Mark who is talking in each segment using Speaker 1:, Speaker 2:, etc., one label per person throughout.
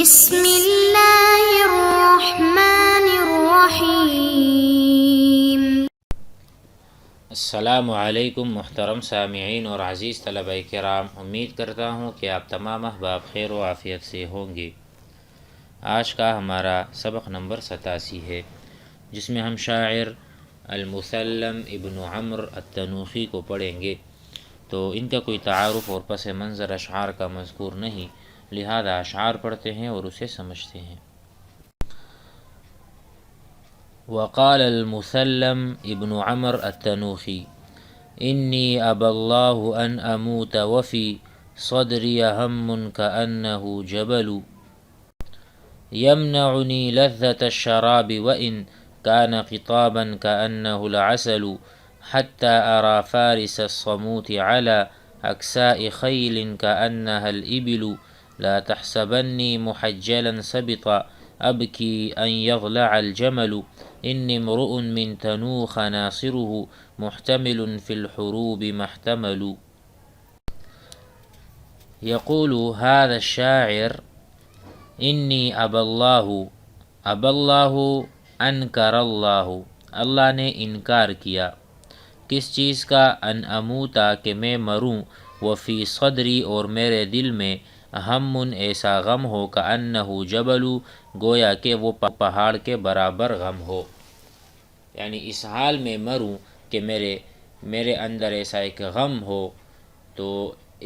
Speaker 1: بسم اللہ الرحمن الرحیم۔
Speaker 2: السلام علیکم محترم سامعین اور عزیز طلبہ کرام، امید کرتا ہوں کہ آپ تمام احباب خیر و عافیت سے ہوں گے۔ آج کا ہمارا سبق نمبر 87 ہے، جس میں ہم شاعر المسلم ابن عمرو التنوخی کو پڑھیں گے۔ تو ان کا کوئی تعارف اور پس منظر اشعار کا مذکور نہیں، لہذا اشعار پڑھتے ہیں اور اسے سمجھتے ہیں۔ وقال المسلم ابن عمرو التنوخی انی ابى الله ان اموت وفي صدري هم كأنه جبل يمنعني لذة الشراب وإن كان قطابا كأنه العسل حتى أرى فارس الصموت على أكساء خيل كأنها الإبل لا تحسبني محجلا سبطا أبكي أن يضلع الجمل إني امرؤ من تنوخ ناصره محتمل في الحروب محتمل۔ يقول هذا الشاعر انی اب اللہ انکر اللہ نے انکار کیا کس چیز کا؟ ان اموتا کہ میں مروں، وفی صدری اور میرے دل میں، ہم ایسا غم ہو، کأنہ جبل گویا کہ وہ پہاڑ کے برابر غم ہو، یعنی اس حال میں مروں کہ میرے اندر ایسا ایک غم ہو، تو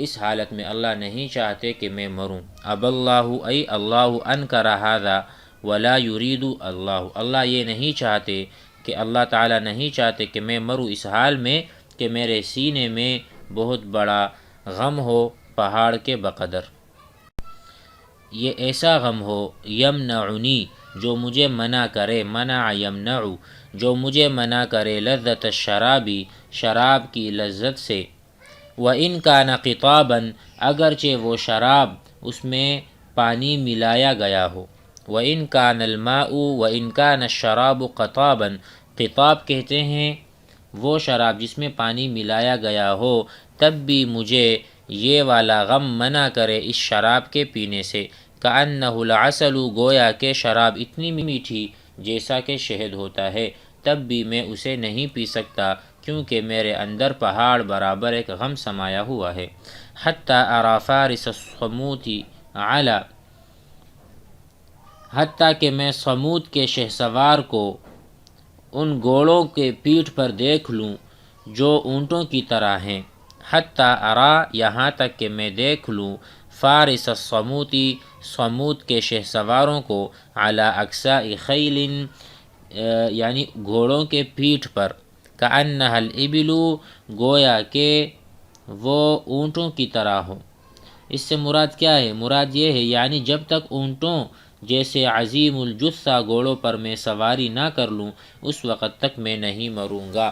Speaker 2: اس حالت میں اللہ نہیں چاہتے کہ میں مروں۔ اب اللہ ای اللہ انکر ھذا ولا یرید اللہ یہ نہیں چاہتے کہ اللہ تعالیٰ نہیں چاہتے کہ میں مروں اس حال میں کہ میرے سینے میں بہت بڑا غم ہو پہاڑ کے بقدر، یہ ایسا غم ہو، یمنعنی جو مجھے منع کرے، منع یمنع جو مجھے منع کرے، لذت الشرابی شراب کی لذت سے، وَإِنْ كَانَ قِطَابًا اگرچہ وہ شراب اس میں پانی ملایا گیا ہو، وَإِنْ كَانَ الْمَاءُ وَإِنْ كَانَ الشَّرَابُ قَطَابًا قطاب کہتے ہیں وہ شراب جس میں پانی ملایا گیا ہو، تب بھی مجھے یہ والا غم منع کرے اس شراب کے پینے سے، كَأَنَّهُ الْعَسَلُ گویا کہ شراب اتنی میٹھی جیسا کہ شہد ہوتا ہے، تب بھی میں اسے نہیں پی سکتا کیونکہ میرے اندر پہاڑ برابر ایک غم سمایا ہوا ہے۔ حتیٰ ارى فارس الصموت علی حتیٰ کہ میں صموت کے شہسوار کو ان گھوڑوں کے پیٹھ پر دیکھ لوں جو اونٹوں کی طرح ہیں، حتیٰ ارى یہاں تک کہ میں دیکھ لوں، فارس الصموت صموت کے شہسواروں کو، علی اکساء خیل یعنی گھوڑوں کے پیٹھ پر، کأنها الإبل گویا کہ وہ اونٹوں کی طرح ہو۔ اس سے مراد کیا ہے؟ مراد یہ ہے یعنی جب تک اونٹوں جیسے عظیم الجثہ گھوڑوں پر میں سواری نہ کر لوں اس وقت تک میں نہیں مروں گا،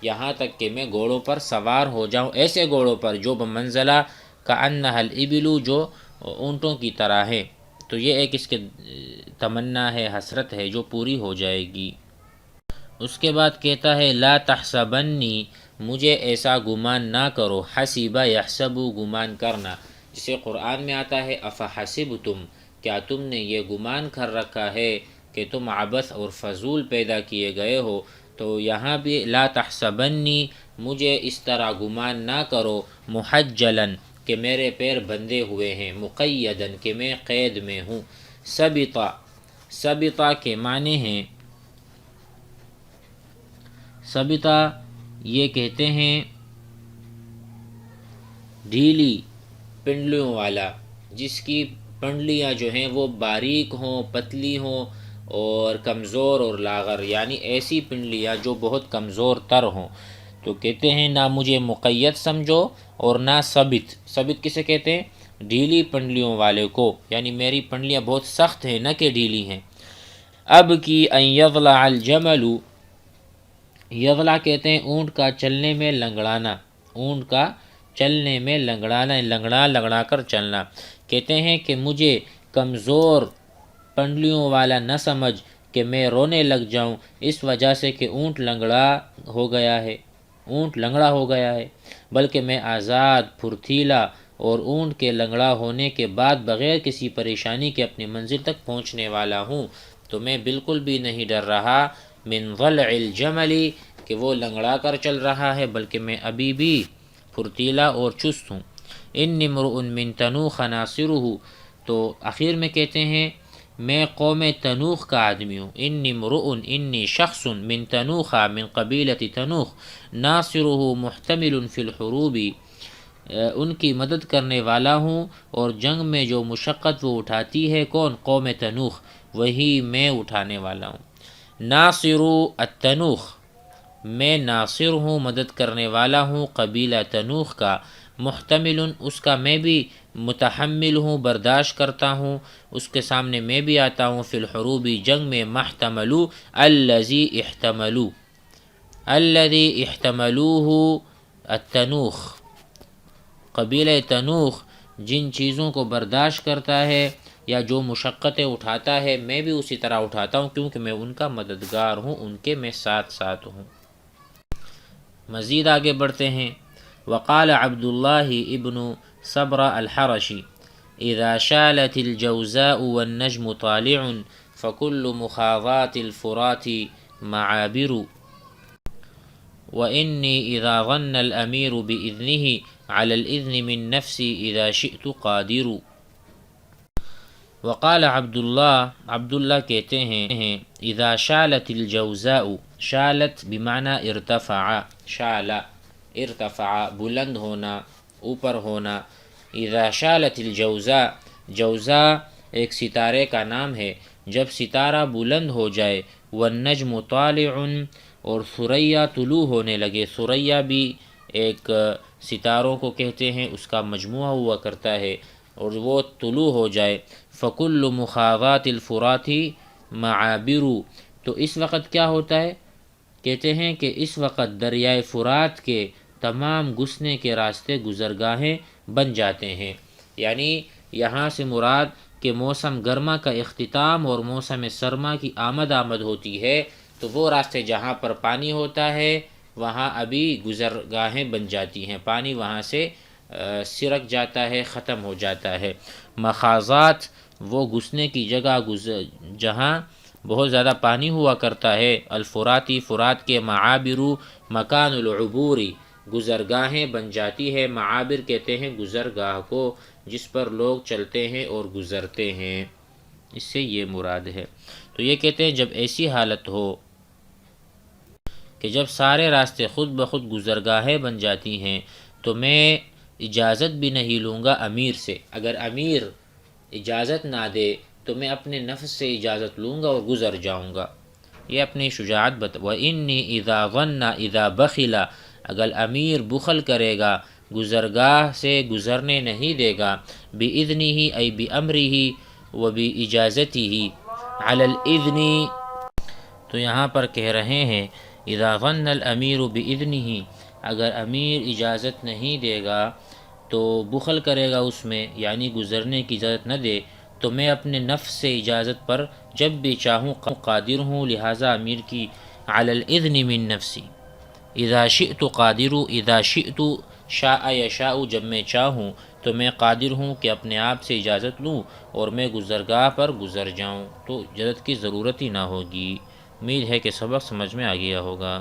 Speaker 2: یہاں تک کہ میں گھوڑوں پر سوار ہو جاؤں، ایسے گھوڑوں پر جو بمنزلہ کأنها الإبل جو اونٹوں کی طرح ہے۔ تو یہ ایک اس کے تمنا ہے، حسرت ہے جو پوری ہو جائے گی۔ اس کے بعد کہتا ہے لا تحسبنی مجھے ایسا گمان نہ کرو، حسب یحسب گمان کرنا، جسے قرآن میں آتا ہے افحسبتم کیا تم نے یہ گمان کر رکھا ہے کہ تم عبث اور فضول پیدا کیے گئے ہو، تو یہاں بھی لا تحسبنی مجھے اس طرح گمان نہ کرو، محجلا کہ میرے پیر بندھے ہوئے ہیں، مقیدا کہ میں قید میں ہوں، سبطا کے معنی ہیں، سبطا یہ کہتے ہیں ڈھیلی پنڈلیوں والا، جس کی پنڈلیاں جو ہیں وہ باریک ہوں، پتلی ہوں اور کمزور اور لاغر، یعنی ایسی پنڈلیاں جو بہت کمزور تر ہوں۔ تو کہتے ہیں نہ مجھے مقید سمجھو اور نہ ثبت کسے کہتے ہیں؟ ڈھیلی پنڈلیوں والے کو، یعنی میری پنڈلیاں بہت سخت ہیں نہ کہ ڈھیلی ہیں۔ اب کی ان یضلع الجمل یضلع کہتے ہیں اونٹ کا چلنے میں لنگڑانا، اونٹ کا چلنے میں لنگڑانا، لنگڑا کر چلنا۔ کہتے ہیں کہ مجھے کمزور پنڈلیوں والا نہ سمجھ کہ میں رونے لگ جاؤں اس وجہ سے کہ اونٹ لنگڑا ہو گیا ہے، بلکہ میں آزاد، پھرتیلا اور اونٹ کے لنگڑا ہونے کے بعد بغیر کسی پریشانی کے اپنی منزل تک پہنچنے والا ہوں، تو میں بالکل بھی نہیں ڈر رہا من ضلع الجمل کہ وہ لنگڑا کر چل رہا ہے، بلکہ میں ابھی بھی پھرتیلا اور چست ہوں۔ انی امرؤ من تنوخ ناصرہ، تو آخر میں کہتے ہیں میں قوم تنوخ کا آدمی ہوں۔ انی امرؤ، انی شخص من تنوخ، من قبیلۃ تنوخ، ناصرہ محتمل فی الحروب، ان کی مدد کرنے والا ہوں، اور جنگ میں جو مشقت وہ اٹھاتی ہے کون؟ قوم تنوخ، وہی میں اٹھانے والا ہوں۔ ناصر التنوخ، میں ناصر ہوں، مدد کرنے والا ہوں قبیلہ تنوخ کا، محتمل، اس کا میں بھی متحمل ہوں، برداشت کرتا ہوں، اس کے سامنے میں بھی آتا ہوں، فی الحروب، جنگ میں، محتملو الذی احتملو، الذی احتملوہ التنوخ، قبیلہ تنوخ جن چیزوں کو برداشت کرتا ہے یا جو مشقتیں اٹھاتا ہے، میں بھی اسی طرح اٹھاتا ہوں، کیونکہ میں ان کا مددگار ہوں، ان کے میں ساتھ ساتھ ہوں۔ مزید آگے بڑھتے ہیں۔ وقال عبد اللہ ابن صبر الحرشی اذا شالت الجوزاء والنجم طالع فكل مخاضات الفرات معابر وإني إذا ظن الأمير بإذنه على الإذن من نفسي إذا شئت قادر۔ وقال عبداللہ کہتے ہیں اذا شالت الجوزاء، شالت بمعنی ارتفع، شال ارتفع بلند ہونا، اوپر ہونا۔ اذا شالت الجوزاء، جوزاء ایک ستارے کا نام ہے، جب ستارہ بلند ہو جائے، والنجم طالع، اور ثریا طلوع ہونے لگے، ثریا بھی ایک ستاروں کو کہتے ہیں، اس کا مجموعہ ہوا کرتا ہے، اور وہ طلوع ہو جائے، فکل مخاضات الفرات معابر، تو اس وقت کیا ہوتا ہے؟ کہتے ہیں کہ اس وقت دریائے فرات کے تمام گھسنے کے راستے گزرگاہیں بن جاتے ہیں۔ یعنی یہاں سے مراد کہ موسم گرما کا اختتام اور موسم سرما کی آمد ہوتی ہے، تو وہ راستے جہاں پر پانی ہوتا ہے وہاں ابھی گزرگاہیں بن جاتی ہیں، پانی وہاں سے سرک جاتا ہے، ختم ہو جاتا ہے۔ مخاضات وہ گھسنے کی جگہ جہاں بہت زیادہ پانی ہوا کرتا ہے، الفراتی فرات کے، معابرو مکان العبوری گزرگاہیں بن جاتی ہے، معابر کہتے ہیں گزرگاہ کو جس پر لوگ چلتے ہیں اور گزرتے ہیں، اس سے یہ مراد ہے۔ تو یہ کہتے ہیں جب ایسی حالت ہو کہ جب سارے راستے خود بخود گزرگاہیں بن جاتی ہیں، تو میں اجازت بھی نہیں لوں گا امیر سے، اگر امیر اجازت نہ دے تو میں اپنے نفس سے اجازت لوں گا اور گزر جاؤں گا۔ یہ اپنی شجاعت وَإِنِّي إِذَا ظَنَّ إِذَا بَخِلَ، اگر امیر بخل کرے گا، گزرگاہ سے گزرنے نہیں دے گا، بِإِذْنِهِ أي بِأَمْرِهِ وَبِإِجَازَتِهِ عَلَى الْإِذْنِ، تو یہاں پر کہہ رہے ہیں اِذَا ظَنَّ الْأَمِيرُ بِإِذْنِهِ، اگر امیر اجازت نہیں دے گا تو بخل کرے گا اس میں، یعنی گزرنے کی اجازت نہ دے، تو میں اپنے نفس سے اجازت پر جب بھی چاہوں قادر ہوں، لہٰذا امیر کی علی الاذن من نفسی، اذا شئت قادر، اذا شئت شاء یشاء، جب میں چاہوں تو میں قادر ہوں کہ اپنے آپ سے اجازت لوں اور میں گزرگاہ پر گزر جاؤں، تو اجازت کی ضرورت ہی نہ ہوگی۔ امید ہے کہ سبق سمجھ میں آ گیا ہوگا۔